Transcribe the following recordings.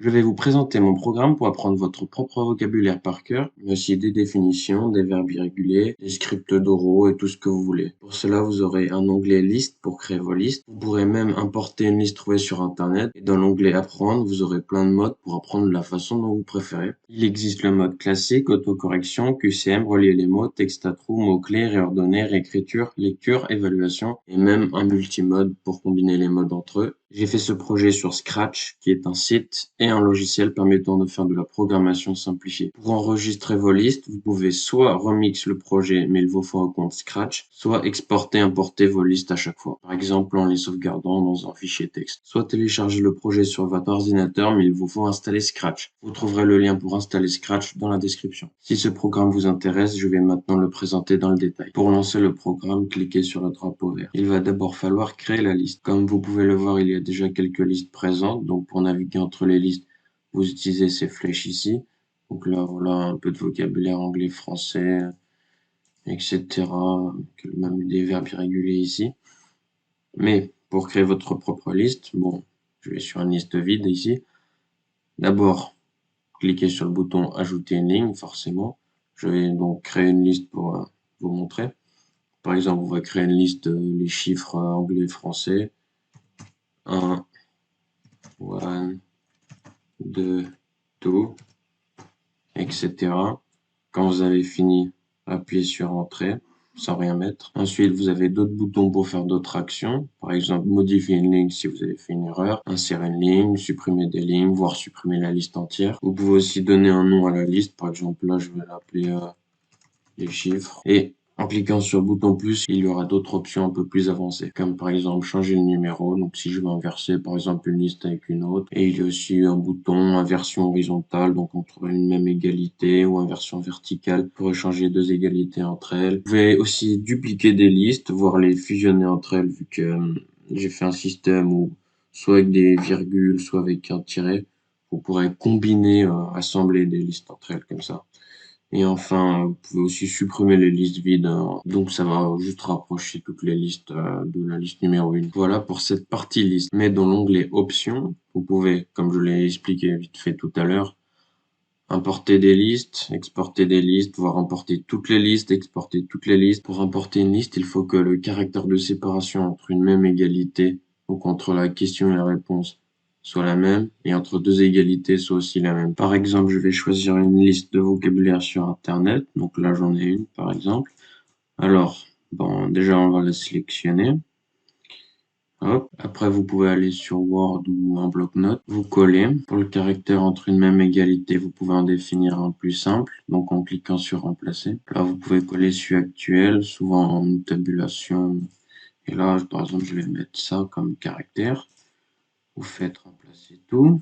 Je vais vous présenter mon programme pour apprendre votre propre vocabulaire par cœur, mais aussi des définitions, des verbes irréguliers, des scripts d'oraux et tout ce que vous voulez. Pour cela, vous aurez un onglet liste pour créer vos listes. Vous pourrez même importer une liste trouvée sur Internet. Et dans l'onglet apprendre, vous aurez plein de modes pour apprendre de la façon dont vous préférez. Il existe le mode classique, autocorrection, QCM, relier les mots, texte à trous, mots-clés, réordonner, réécriture, lecture, évaluation, et même un multimode pour combiner les modes entre eux. J'ai fait ce projet sur Scratch, qui est un site et un logiciel permettant de faire de la programmation simplifiée. Pour enregistrer vos listes, vous pouvez soit remix le projet, mais il vous faut un compte Scratch, soit exporter, importer vos listes à chaque fois. Par exemple, en les sauvegardant dans un fichier texte. Soit télécharger le projet sur votre ordinateur, mais il vous faut installer Scratch. Vous trouverez le lien pour installer Scratch dans la description. Si ce programme vous intéresse, je vais maintenant le présenter dans le détail. Pour lancer le programme, cliquez sur le drapeau vert. Il va d'abord falloir créer la liste. Comme vous pouvez le voir, il y a déjà quelques listes présentes. Donc, pour naviguer entre les listes, vous utilisez ces flèches ici. Donc là, voilà un peu de vocabulaire anglais, français, etc. Même des verbes irréguliers ici. Mais pour créer votre propre liste, bon, je vais sur une liste vide ici. D'abord, cliquez sur le bouton ajouter une ligne, forcément. Je vais donc créer une liste pour vous montrer. Par exemple, on va créer une liste les chiffres anglais, français. 1, 1, 2, 2, etc. Quand vous avez fini, appuyez sur Entrée sans rien mettre. Ensuite, vous avez d'autres boutons pour faire d'autres actions. Par exemple, modifier une ligne si vous avez fait une erreur, insérer une ligne, supprimer des lignes, voire supprimer la liste entière. Vous pouvez aussi donner un nom à la liste. Par exemple, là, je vais l'appeler les chiffres. Et en cliquant sur le bouton plus, il y aura d'autres options un peu plus avancées, comme par exemple changer le numéro. Donc si je veux inverser par exemple une liste avec une autre. Et il y a aussi un bouton inversion horizontale, donc entre une même égalité, ou inversion verticale pour échanger deux égalités entre elles. Vous pouvez aussi dupliquer des listes, voire les fusionner entre elles, vu que j'ai fait un système où soit avec des virgules, soit avec un tiret, vous pourrez combiner, assembler des listes entre elles comme ça. Et enfin, vous pouvez aussi supprimer les listes vides, donc ça va juste rapprocher toutes les listes de la liste numéro 1. Voilà pour cette partie liste. Mais dans l'onglet options, vous pouvez, comme je l'ai expliqué vite fait tout à l'heure, importer des listes, exporter des listes, voire importer toutes les listes, exporter toutes les listes. Pour importer une liste, il faut que le caractère de séparation entre une même égalité, donc entre la question et la réponse, soit la même, et entre deux égalités soit aussi la même. Par exemple, je vais choisir une liste de vocabulaire sur Internet. Donc là, j'en ai une, par exemple. Alors, bon, déjà, on va la sélectionner. Hop. Après, vous pouvez aller sur Word ou en bloc-notes, vous collez. Pour le caractère entre une même égalité, vous pouvez en définir un plus simple, donc en cliquant sur Remplacer. Là, vous pouvez coller celui actuel, souvent en une tabulation. Et là, par exemple, je vais mettre ça comme caractère. Vous faites remplacer tout.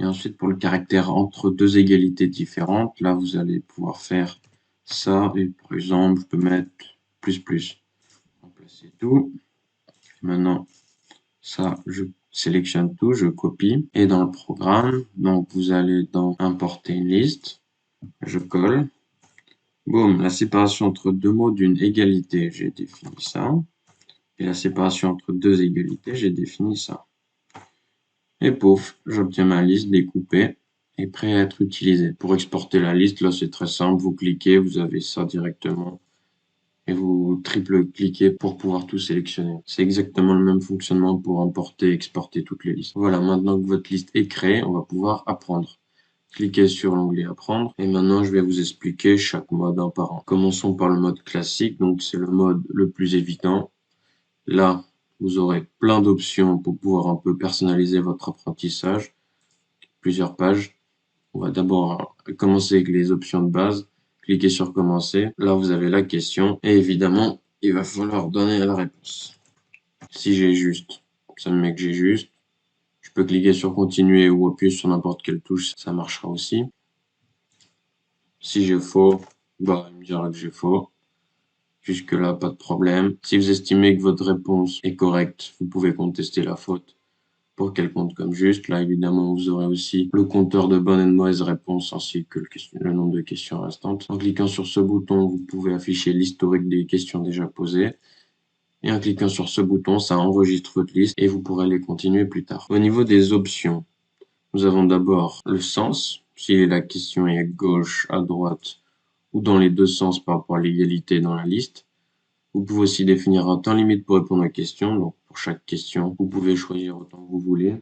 Et ensuite, pour le caractère entre deux égalités différentes, là, vous allez pouvoir faire ça. Et par exemple, je peux mettre plus plus. Remplacer tout. Maintenant, ça, je sélectionne tout, je copie. Et dans le programme, donc vous allez dans importer une liste. Je colle. Boum, la séparation entre deux mots d'une égalité, j'ai défini ça. Et la séparation entre deux égalités, j'ai défini ça. Et pouf, j'obtiens ma liste découpée et prêt à être utilisée. Pour exporter la liste, là c'est très simple, vous cliquez, vous avez ça directement et vous triple-cliquez pour pouvoir tout sélectionner. C'est exactement le même fonctionnement pour importer et exporter toutes les listes. Voilà, maintenant que votre liste est créée, on va pouvoir apprendre. Cliquez sur l'onglet apprendre et maintenant je vais vous expliquer chaque mode un par un. Commençons par le mode classique, donc c'est le mode le plus évident. Là, vous aurez plein d'options pour pouvoir un peu personnaliser votre apprentissage. Plusieurs pages. On va d'abord commencer avec les options de base. Cliquez sur commencer. Là, vous avez la question et évidemment, il va falloir donner la réponse. Si j'ai juste, ça me met que j'ai juste. Je peux cliquer sur continuer ou appuyer sur n'importe quelle touche, ça marchera aussi. Si j'ai faux, bah, il me dira que j'ai faux. Jusque-là, pas de problème. Si vous estimez que votre réponse est correcte, vous pouvez contester la faute pour qu'elle compte comme juste. Là, évidemment, vous aurez aussi le compteur de bonnes et de mauvaises réponses ainsi que le nombre de questions restantes. En cliquant sur ce bouton, vous pouvez afficher l'historique des questions déjà posées. Et en cliquant sur ce bouton, ça enregistre votre liste et vous pourrez les continuer plus tard. Au niveau des options, Nous avons d'abord le sens, si la question est à gauche, à droite, ou dans les deux sens par rapport à l'égalité dans la liste. Vous pouvez aussi définir un temps limite pour répondre à la question. Donc, pour chaque question, vous pouvez choisir autant que vous voulez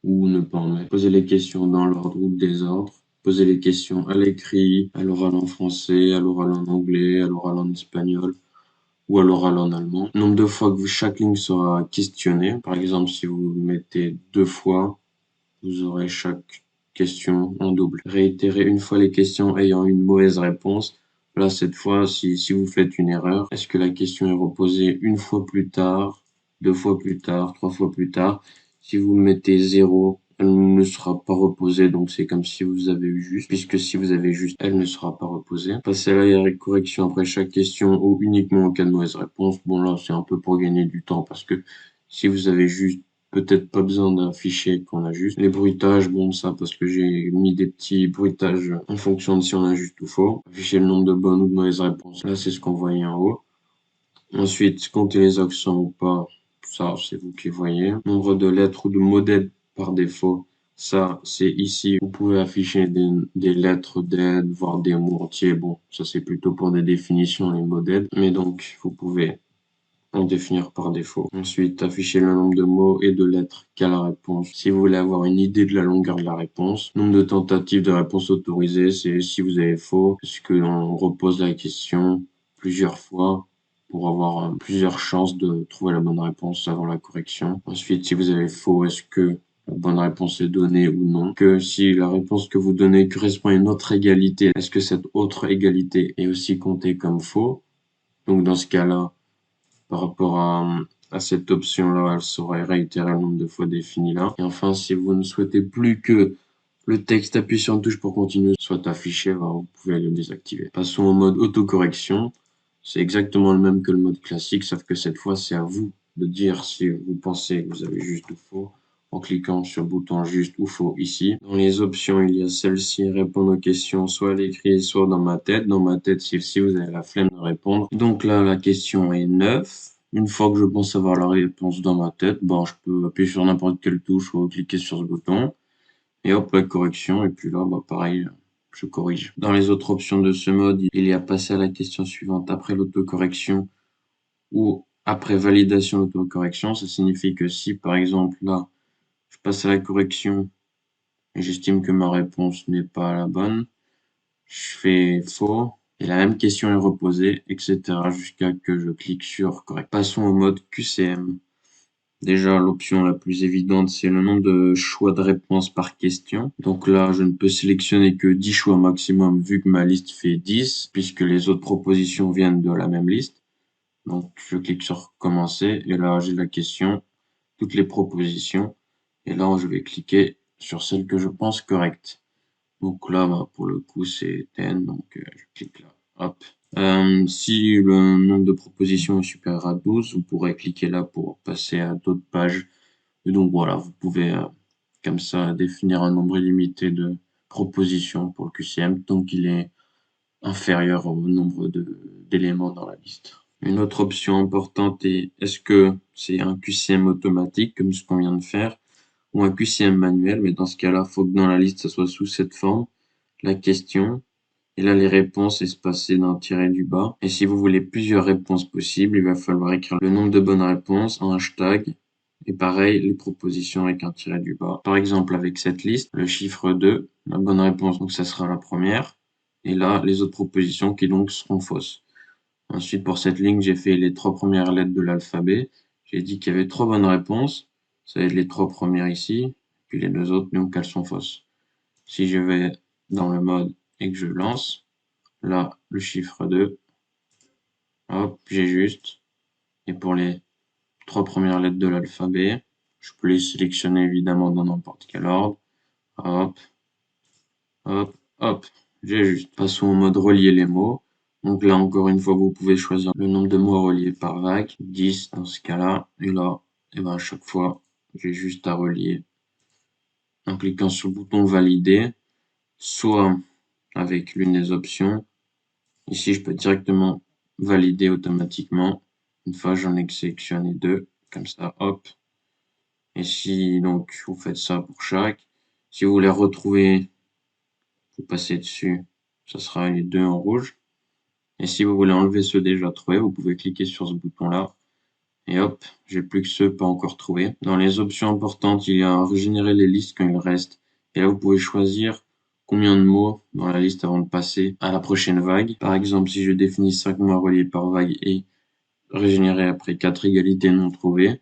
ou ne pas en mettre. Posez les questions dans l'ordre ou le désordre. Posez les questions à l'écrit, à l'oral en français, à l'oral en anglais, à l'oral en espagnol ou à l'oral en allemand. Nombre de fois que chaque ligne sera questionnée. Par exemple, si vous mettez 2 fois, vous aurez chaque question en double. Réitérez une fois les questions ayant une mauvaise réponse. Là, cette fois, si vous faites une erreur, est-ce que la question est reposée une fois plus tard, 2 fois plus tard, 3 fois plus tard? Si vous mettez 0, elle ne sera pas reposée, donc c'est comme si vous avez eu juste, puisque si vous avez juste, elle ne sera pas reposée. Passez à la correction après chaque question ou uniquement en cas de mauvaise réponse. Bon, là, c'est un peu pour gagner du temps, parce que si vous avez juste peut-être pas besoin d'un fichier qu'on a juste. Les bruitages, bon, ça, parce que j'ai mis des petits bruitages en fonction de si on a juste ou faux. Afficher le nombre de bonnes ou de mauvaises réponses. Là, c'est ce qu'on voyait en haut. Ensuite, compter les accents ou pas. Ça, c'est vous qui voyez. Nombre de lettres ou de mots d'aide par défaut. Ça, c'est ici. Vous pouvez afficher des lettres d'aide, voire des mots entiers. Bon, ça, c'est plutôt pour des définitions, les mots d'aide. Mais donc, vous pouvez en définir par défaut. Ensuite, afficher le nombre de mots et de lettres qu'a la réponse. Si vous voulez avoir une idée de la longueur de la réponse. Nombre de tentatives de réponse autorisées, c'est si vous avez faux, est-ce qu'on repose la question plusieurs fois pour avoir plusieurs chances de trouver la bonne réponse avant la correction. Ensuite, si vous avez faux, est-ce que la bonne réponse est donnée ou non. Que si la réponse que vous donnez correspond à une autre égalité, est-ce que cette autre égalité est aussi comptée comme faux? Donc dans ce cas-là, par rapport à cette option-là, elle sera réitérée le nombre de fois défini là. Et enfin, si vous ne souhaitez plus que le texte appuyé sur une touche pour continuer soit affiché, ben, vous pouvez le désactiver. Passons au mode autocorrection. C'est exactement le même que le mode classique, sauf que cette fois, c'est à vous de dire si vous pensez que vous avez juste ou faux en cliquant sur le bouton juste ou faux ici. Dans les options, il y a celle-ci, répondre aux questions soit à l'écrit, soit dans ma tête. Dans ma tête, si vous avez la flemme de répondre. Donc là, la question est 9. Une fois que je pense avoir la réponse dans ma tête, bon, je peux appuyer sur n'importe quelle touche ou cliquer sur ce bouton. Et hop, la correction. Et puis là, bah, pareil, je corrige. Dans les autres options de ce mode, il y a passer à la question suivante après l'autocorrection ou après validation de l'autocorrection. Ça signifie que si, par exemple, là, je passe à la correction et j'estime que ma réponse n'est pas la bonne, je fais faux et la même question est reposée, etc. jusqu'à que je clique sur correct. Passons au mode QCM. Déjà, l'option la plus évidente, c'est le nombre de choix de réponse par question. Donc là, je ne peux sélectionner que 10 choix maximum vu que ma liste fait 10, puisque les autres propositions viennent de la même liste. Donc, je clique sur commencer et là, j'ai la question, toutes les propositions. Et là, je vais cliquer sur celle que je pense correcte. Donc là, bah, pour le coup, c'est 10, donc je clique là. Hop. Si le nombre de propositions est supérieur à 12, vous pourrez cliquer là pour passer à d'autres pages. Et donc voilà, vous pouvez comme ça définir un nombre illimité de propositions pour le QCM tant qu'il est inférieur au nombre d'éléments dans la liste. Une autre option importante est est-ce que c'est un QCM automatique comme ce qu'on vient de faire ou un QCM manuel, mais dans ce cas-là, il faut que dans la liste, ça soit sous cette forme, la question, et là les réponses espacées d'un tiret du bas. Et si vous voulez plusieurs réponses possibles, il va falloir écrire le nombre de bonnes réponses, un hashtag, et pareil, les propositions avec un tiret du bas. Par exemple, avec cette liste, le chiffre 2, la bonne réponse, donc ça sera la première, et là, les autres propositions qui donc seront fausses. Ensuite, pour cette ligne, j'ai fait les 3 premières lettres de l'alphabet. J'ai dit qu'il y avait 3 bonnes réponses. Ça va être les 3 premières ici, puis les 2 autres, donc elles sont fausses. Si je vais dans le mode et que je lance, là, le chiffre 2, hop, j'ai juste. Et pour les 3 premières lettres de l'alphabet, je peux les sélectionner évidemment dans n'importe quel ordre. Hop, hop, hop, j'ai juste. Passons au mode relier les mots. Donc là, encore une fois, vous pouvez choisir le nombre de mots reliés par vague, 10 dans ce cas-là. Et là, et ben, à chaque fois, j'ai juste à relier en cliquant sur le bouton valider, soit avec l'une des options. Ici, je peux directement valider automatiquement. Une fois, j'en ai sélectionné deux, comme ça, hop. Et si donc vous faites ça pour chaque, si vous les retrouvez, vous passez dessus, ça sera les deux en rouge. Et si vous voulez enlever ceux déjà trouvés, vous pouvez cliquer sur ce bouton-là. Et hop, j'ai plus que ceux pas encore trouvés. Dans les options importantes, il y a régénérer les listes quand il reste. Et là, vous pouvez choisir combien de mots dans la liste avant de passer à la prochaine vague. Par exemple, si je définis 5 mots reliés par vague et régénérer après 4 égalités non trouvées,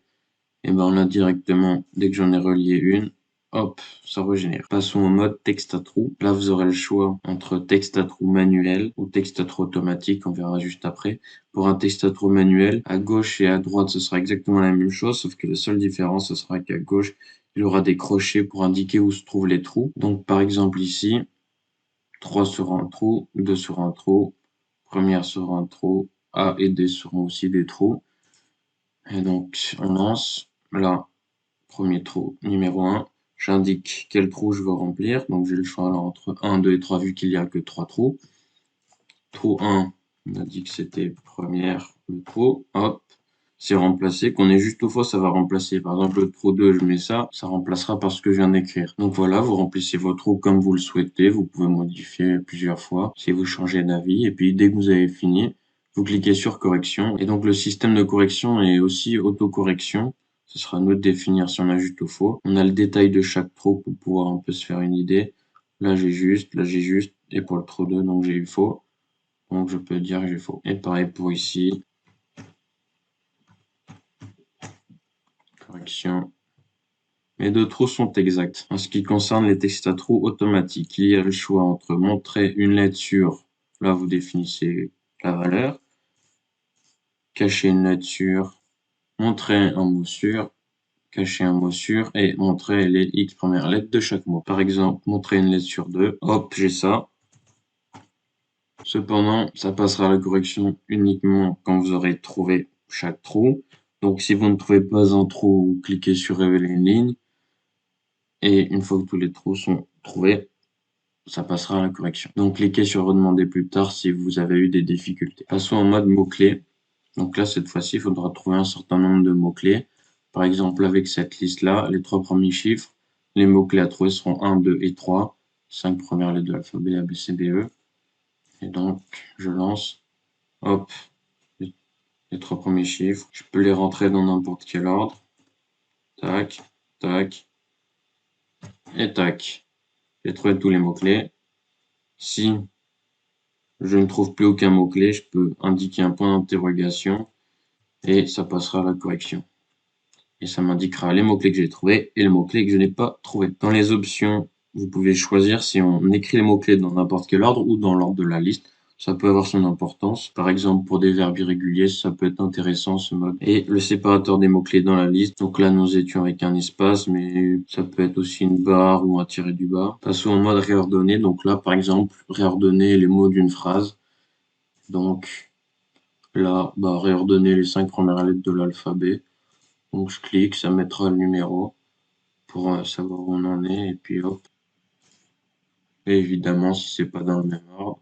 et ben on a directement, dès que j'en ai relié une, hop, ça régénère. Passons au mode texte à trous. Là, vous aurez le choix entre texte à trous manuel ou texte à trous automatique, on verra juste après. Pour un texte à trous manuel, à gauche et à droite, ce sera exactement la même chose, sauf que la seule différence, ce sera qu'à gauche, il y aura des crochets pour indiquer où se trouvent les trous. Donc, par exemple, ici, 3 sur un trou, 2 sur un trou, première sur un trou, A et D seront aussi des trous. Et donc, on lance. Là, premier trou numéro 1, j'indique quel trou je veux remplir. Donc j'ai le choix là entre 1, 2 et 3 vu qu'il n'y a que 3 trous. Trou 1, on a dit que c'était première le trou. Hop, c'est remplacé. Qu'on ait juste ou faux, ça va remplacer. Par exemple, le trou 2, je mets ça, ça remplacera par ce que je viens d'écrire. Donc voilà, vous remplissez vos trous comme vous le souhaitez. Vous pouvez modifier plusieurs fois si vous changez d'avis. Et puis dès que vous avez fini, vous cliquez sur correction. Et donc le système de correction est aussi autocorrection. Ce sera à nous de définir si on a juste ou faux. On a le détail de chaque trou pour pouvoir un peu se faire une idée. Là j'ai juste, là j'ai juste. Et pour le trou 2, donc j'ai eu faux. Donc je peux dire que j'ai faux. Et pareil pour ici. Correction. Mes deux trous sont exacts. En ce qui concerne les textes à trous automatiques, il y a le choix entre montrer une lettre sur, là vous définissez la valeur, cacher une lettre sur, montrer un mot sur, cacher un mot sur et montrer les X premières lettres de chaque mot. Par exemple, montrer une lettre sur deux, hop, j'ai ça. Cependant, ça passera à la correction uniquement quand vous aurez trouvé chaque trou. Donc si vous ne trouvez pas un trou, vous cliquez sur révéler une ligne. Et une fois que tous les trous sont trouvés, ça passera à la correction. Donc cliquez sur redemander plus tard si vous avez eu des difficultés. Passons en mode mots-clés. Donc là, cette fois-ci, il faudra trouver un certain nombre de mots-clés. Par exemple, avec cette liste-là, les 3 premiers chiffres, les mots-clés à trouver seront 1, 2 et 3. 5 premières lettres de l'alphabet A, B, C, D, E. Et donc, je lance. Hop, les 3 premiers chiffres. Je peux les rentrer dans n'importe quel ordre. Tac, tac, et tac. J'ai trouvé tous les mots-clés. Si je ne trouve plus aucun mot-clé, je peux indiquer un point d'interrogation et ça passera à la correction. Et ça m'indiquera les mots-clés que j'ai trouvés et les mots-clés que je n'ai pas trouvés. Dans les options, vous pouvez choisir si on écrit les mots-clés dans n'importe quel ordre ou dans l'ordre de la liste. Ça peut avoir son importance. Par exemple, pour des verbes irréguliers, ça peut être intéressant ce mode. Et le séparateur des mots-clés dans la liste. Donc là, nous étions avec un espace, mais ça peut être aussi une barre ou un tiré du bas. Passons au mode réordonner. Donc là, par exemple, réordonner les mots d'une phrase. Donc là, réordonner les 5 premières lettres de l'alphabet. Donc je clique, ça mettra le numéro pour savoir où on en est. Et puis hop. Et évidemment, si c'est pas dans le même ordre.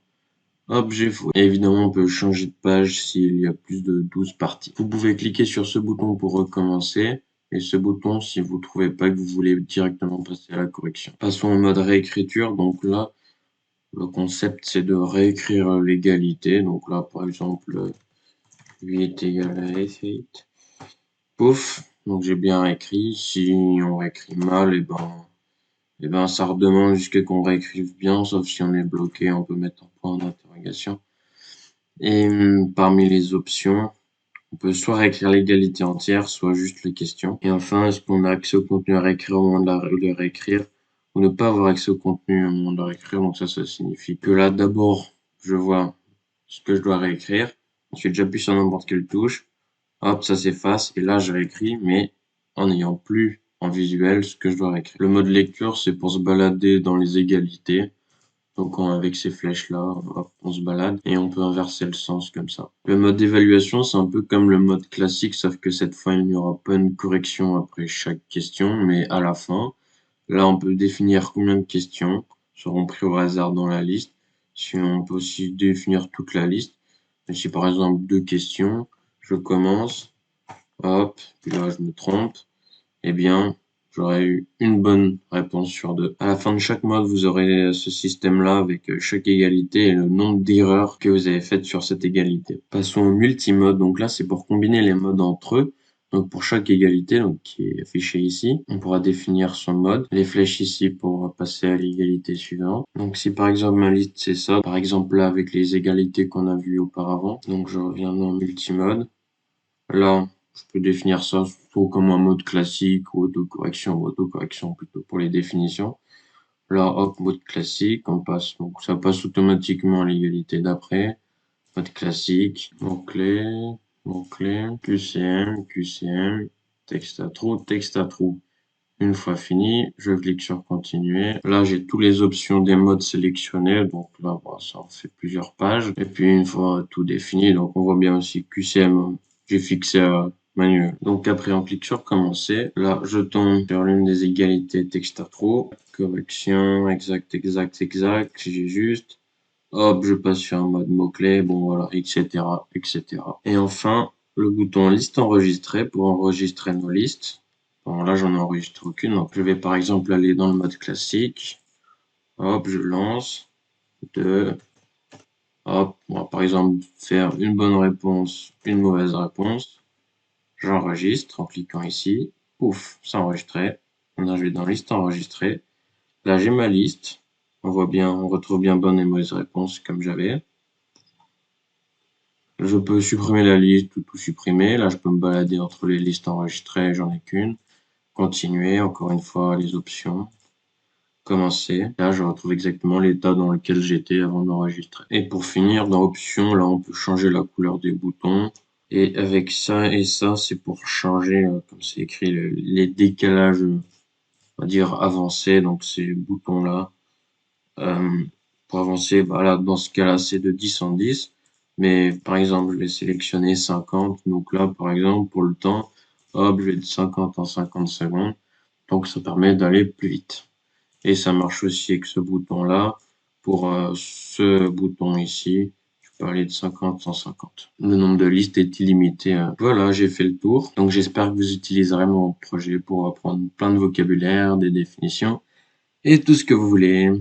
Hop, j'ai faux. Et évidemment, on peut changer de page s'il y a plus de 12 parties. Vous pouvez cliquer sur ce bouton pour recommencer. Et ce bouton si vous trouvez pas que vous voulez directement passer à la correction. Passons en mode réécriture. Donc là, le concept c'est de réécrire l'égalité. Donc là, par exemple, 8 égale à F8. Pouf, donc j'ai bien réécrit. Si on réécrit mal, et ben ça redemande jusqu'à qu'on réécrive bien, sauf si on est bloqué, on peut mettre un point d'interrogation. Et parmi les options, on peut soit réécrire l'égalité entière, soit juste les questions. Et enfin, est-ce qu'on a accès au contenu à réécrire au moment de le réécrire, ou ne pas avoir accès au contenu au moment de le réécrire. Donc ça signifie que là, d'abord, je vois ce que je dois réécrire. Ensuite, j'appuie sur n'importe quelle touche. Hop, ça s'efface. Et là, je réécris, mais en n'ayant plus en visuel ce que je dois réécrire. Le mode lecture, c'est pour se balader dans les égalités. Donc avec ces flèches-là, hop, on se balade et on peut inverser le sens comme ça. Le mode d'évaluation, c'est un peu comme le mode classique, sauf que cette fois, il n'y aura pas une correction après chaque question, mais à la fin. Là, on peut définir combien de questions seront prises au hasard dans la liste. Si on peut aussi définir toute la liste. Et si par exemple 2 questions, je commence, hop, puis là je me trompe, eh bien, j'aurai eu une bonne réponse sur 2. À la fin de chaque mode, vous aurez ce système-là avec chaque égalité et le nombre d'erreurs que vous avez faites sur cette égalité. Passons au multimode. Donc là, c'est pour combiner les modes entre eux. Donc pour chaque égalité, donc qui est affichée ici, on pourra définir son mode. Les flèches ici pour passer à l'égalité suivante. Donc si par exemple ma liste c'est ça, par exemple là avec les égalités qu'on a vues auparavant. Donc je reviens dans multimode. Là, je peux définir ça soit comme un mode classique ou autocorrection plutôt pour les définitions. Là, hop, mode classique, on passe, donc ça passe automatiquement à l'égalité d'après. Mode classique, mot-clé, mot-clé, QCM, texte à trou. Une fois fini, je clique sur continuer. Là, j'ai toutes les options des modes sélectionnés. Donc là, voilà, ça en fait plusieurs pages. Et puis, une fois tout défini, donc on voit bien aussi QCM, j'ai fixé à manuel. Donc après, on clique sur commencer. Là, je tombe sur l'une des égalités texte à trop. Correction, exact. J'ai juste. Hop, je passe sur un mode mot-clé. Bon, voilà, etc. Et enfin, le bouton liste enregistrée pour enregistrer nos listes. Bon, là, j'en enregistre aucune. Donc, je vais par exemple aller dans le mode classique. Hop, je lance. Hop, on va par exemple faire une bonne réponse, une mauvaise réponse. J'enregistre en cliquant ici. Pouf, c'est enregistré. On a joué dans liste enregistrée. Là, j'ai ma liste. On voit bien, on retrouve bien bonne et mauvaise réponse comme j'avais. Je peux supprimer la liste ou tout supprimer. Là, je peux me balader entre les listes enregistrées, j'en ai qu'une. Continuer, encore une fois, les options. Commencer. Là, je retrouve exactement l'état dans lequel j'étais avant d'enregistrer. Et pour finir, dans options, là, on peut changer la couleur des boutons. Et avec ça et ça, c'est pour changer, comme c'est écrit, les décalages, on va dire, avancés. Donc, ces boutons-là. Pour avancer, voilà, dans ce cas-là, c'est de 10 en 10. Mais par exemple, je vais sélectionner 50. Donc là, par exemple, pour le temps, hop, je vais de 50 en 50 secondes. Donc ça permet d'aller plus vite. Et ça marche aussi avec ce bouton-là. Pour ce bouton ici, je peux aller de 50 en 50. Le nombre de listes est illimité. Voilà, j'ai fait le tour. Donc j'espère que vous utiliserez mon projet pour apprendre plein de vocabulaire, des définitions et tout ce que vous voulez.